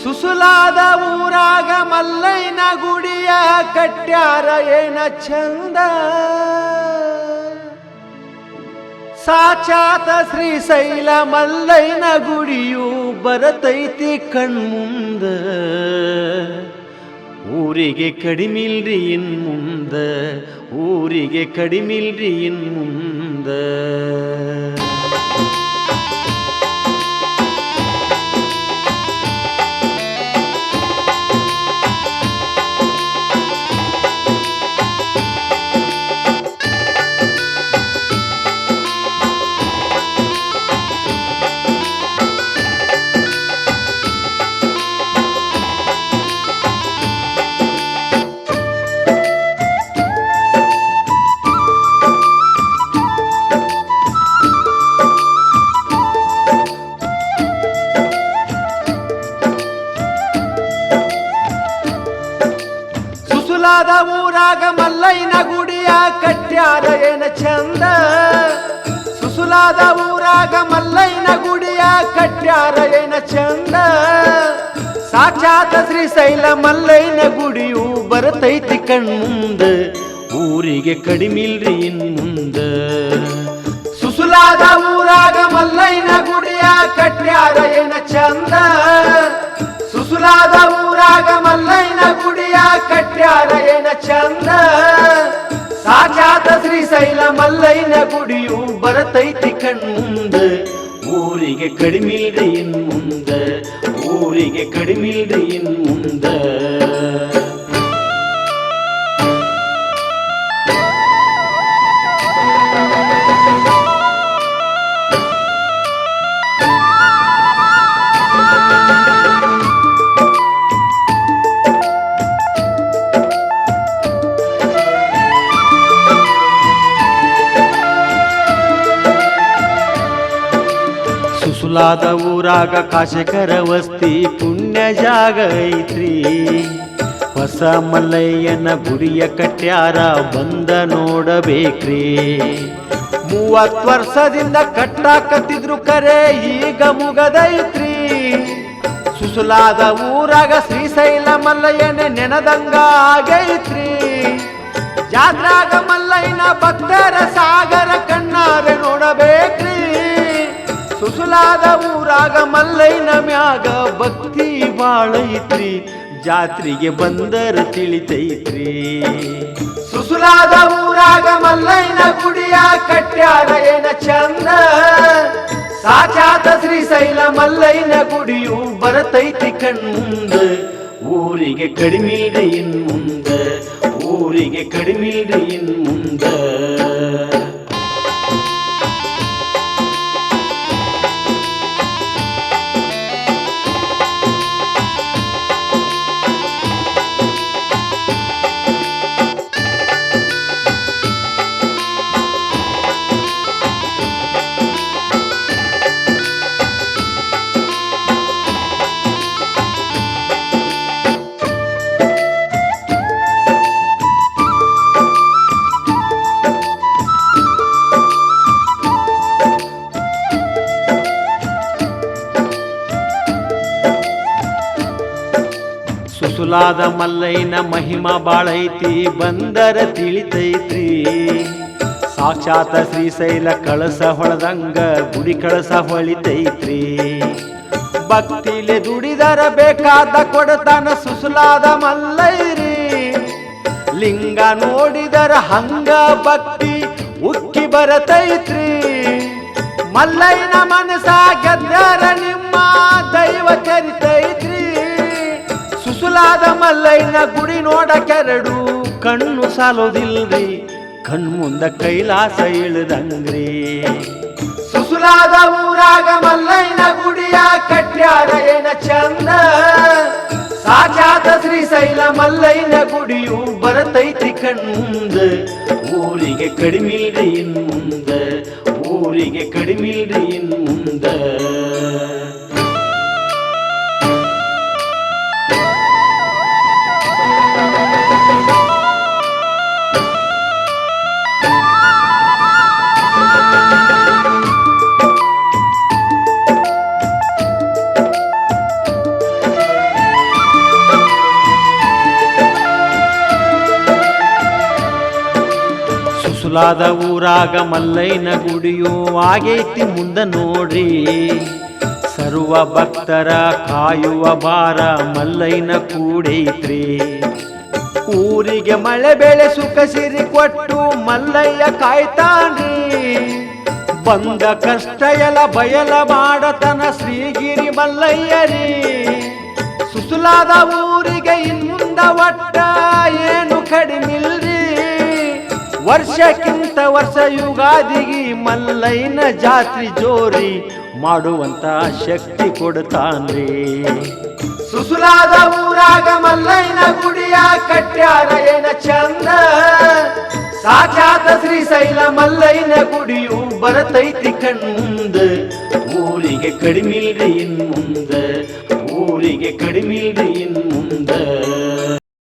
ಸುಸುಲಾದ ಊರಾಗ ಮಲ್ಲೈನ ಗುಡಿಯ ಕಟ್ಯಾರ ಏನ ಚಂದ. ಸಾಚಾತ ಶ್ರೀಶೈಲ ಮಲ್ಲೈನ ಗುಡಿಯು ಬರತೈತಿ ಕಣ್ಮುಂದ. ಊರಿಗೆ ಕಡಿಮಿಲ್ರಿ ಇನ್ ಮುಂದ, ಊರಿಗೆ ಕಡಿಮಿಲ್ರಿ ಇನ್ ಮುಂದ. ಸುಸುಲಾದ ಊರಾಗ ಮಲ್ಲೈನ ಗುಡಿಯ ಕಟ್ಯಾರ ಏನ ಚಂದ. ಸುಸುಲಾದ ಊರಾಗ ಮಲ್ಲೈನ ಗುಡಿಯ ಕಟ್ಯಾರ ಏನ ಚಂದ. ಸಾಕ್ಷಾತ್ ಶ್ರೀಶೈಲ ಮಲ್ಲೈನ ಗುಡಿಯು ಬರತೈತಿ ಕಣ್ಮುಂದ. ಊರಿಗೆ ಕಡಿಮಿಲ್ರಿ ಇನ್ ಮುಂದ. ಸುಸುಲಾದ ಊರಾಗ ಮಲ್ಲೈನ ಗುಡಿಯ ಕಟ್ಯಾರ ಏನ ಚಂದ. ಸುಸುಲಾದ ಊರಾಗ ಮಲ್ಲೈನ ಗುಡಿಯ ಕಟ್ಯಾರ ಏನ ಚಂದ. ಸಾಕ್ಷಾತ್ ಶ್ರೀಶೈಲ ಮಲ್ಲೈನ ಗುಡಿಯು ಬರತೈತಿ ಕಣ್ಮುಂದ. ಊರಿಗೆ ಕಡಿಮಿಲ್ರಿ ಇನ್ ಮುಂದ, ಊರಿಗೆ ಕಡಿಮಿಲ್ರಿ ಇನ್ ಮುಂದ. ಸುಸುಲಾದ ಊರಾಗ ಕಾಶಕರ ವಸ್ತಿ ಪುಣ್ಯ ಜಾಗ ಐತ್ರಿ. ಹೊಸ ಮಲ್ಲಯ್ಯನ ಗುಡಿಯ ಕಟ್ಯಾರ ಬಂದ ನೋಡಬೇಕ್ರಿ. 30 ವರ್ಷದಿಂದ ಕಟ್ಟಾಕತ್ತಿದ್ರು ಕರೆ ಈಗ ಮುಗದೈತ್ರಿ. ಸುಸುಲಾದ ಊರಾಗ ಶ್ರೀಶೈಲ ಮಲ್ಲಯ್ಯನ ನೆನದಂಗ ಆಗೈತ್ರಿ. ಜಾತ್ರಾಗ ಮಲ್ಲಯ್ಯನ ಭಕ್ತರ ಸಾಗರ ಕಣ್ಣಾರೆ ನೋಡಬೇಕ್ರಿ. ಸುಸುಲಾದ ಊರಾಗ ಮಲ್ಲೈನ ಮ್ಯಾಗ ಭಕ್ತಿ ಬಾಳೈತ್ರಿ. ಜಾತ್ರೆಗೆ ಬಂದರ ತಿಳಿತೈತ್ರಿ. ಸುಸುಲಾದ ಊರಾಗ ಮಲ್ಲೈನ ಗುಡಿಯ ಕಟ್ಯಾರ ಏನ ಚಂದ. ಸಾಕ್ಷಾತ್ ಶ್ರೀಶೈಲ ಮಲ್ಲೈನ ಗುಡಿಯು ಬರತೈತಿ ಕಣ್ಮುಂದ. ಊರಿಗೆ ಕಡಿಮಿಲ್ರಿ ಇನ್ ಮುಂದ, ಊರಿಗೆ ಕಡಿಮಿಲ್ರಿ ಇನ್ ಮುಂದ. ಸುಸುಲಾದ ಮಲ್ಲೈನ ಮಹಿಮಾ ಬಾಳೈತಿ ಬಂದರ ತಿಳಿತೈತ್ರಿ. ಸಾಕ್ಷಾತ್ ಶ್ರೀಶೈಲ ಕಳಸ ಹೊಳದಂಗ ಗುಡಿ ಕಳಸ ಹೊಳಿತೈತ್ರಿ. ಭಕ್ತಿಲೆ ದುಡಿದರ ಬೇಕಾದ ಕೊಡತಾನ ಸುಸುಲಾದ ಮಲ್ಲೈರಿ. ಲಿಂಗ ನೋಡಿದರ ಹಂಗ ಭಕ್ತಿ ಉಕ್ಕಿ ಬರತೈತ್ರಿ. ಮಲ್ಲೈನ ಮನಸ ಗೆದ್ದರ ನಿಮ್ಮ ದೈವ ಚರಿತೈತ್ರಿ. ಸುಸುಲಾದ ಮಲ್ಲೈನ ಗುಡಿ ನೋಡಕೆರಡು ಕಣ್ಣು ಸಾಲೋದಿಲ್ರಿ. ಕಣ್ಮುಂದ ಕೈಲಾಸ ಇಳಿದಂಗ್ರಿ. ಸುಸುಲಾದ ಊರಾಗ ಮಲ್ಲೈನ ಗುಡಿಯ ಕಟ್ಯಾರ ಏನ ಚಂದ. ಸಾಕ್ಷಾತ್ ಶ್ರೀಶೈಲ ಮಲ್ಲೈನ ಗುಡಿಯು ಬರತೈತಿ ಕಣ್ಮುಂದ. ಊರಿಗೆ ಕಡಿಮಿಲ್ರಿ ಇನ್ ಮುಂದ, ಊರಿಗೆ ಕಡಿಮಿಲ್ರಿ ಇನ್ ಮುಂದ. ಸುಸಲಾದ ಊರಾಗ ಮಲ್ಲಯ್ಯನ ಗುಡಿಯು ಆಗೈತಿ ಮುಂದ ನೋಡ್ರಿ ಸರ್ವ ಭಕ್ತರ ಕಾಯುವ ಭಾರ ಮಲ್ಲಯ್ಯನ ಕೂಡೈತ್ರಿ ಊರಿಗೆ ಮಳೆ ಬೆಳೆ ಸುಖ ಸಿರಿ ಕೊಟ್ಟು ಮಲ್ಲಯ್ಯ ಕಾಯ್ತಾನ್ರಿ ಬಂದ ಕಷ್ಟ ಎಲ್ಲ ಬಯಲ ಮಾಡತನ ಶ್ರೀಗಿರಿ ಮಲ್ಲಯ್ಯರಿ ಸುಸಲಾದ ಊರಿಗೆ ಇನ್ಮುಂದ ಒಟ್ಟ ಏನು ಕಡಿಮಿಲ್ರಿ ವರ್ಷಕ್ಕಿಂತ ವರ್ಷ ಯುಗಾದಿಗೆ ಮಲ್ಲಯ್ಯನ ಜಾತ್ರೆ ಜೋರಿ ಮಾಡುವಂತ ಶಕ್ತಿ ಕೊಡ್ತಾನ್ರಿ ಸುಸಲಾದ ಊರಾಗ ಮಲ್ಲಯ್ಯನ ಗುಡಿಯ ಕಟ್ಯಾರ ಏನ ಚಂದ ಸಾಕ್ಷಾತ್ ಶ್ರೀಶೈಲ ಮಲ್ಲಯ್ಯನ ಗುಡಿಯು ಬರತೈತಿ ಕಣ್ಮುಂದ ಊರಿಗೆ ಕಡಿಮಿಲ್ರಿ ಇನ್ಮುಂದ ಊರಿಗೆ ಕಡಿಮಿಲ್ರಿ ಇನ್ಮುಂದ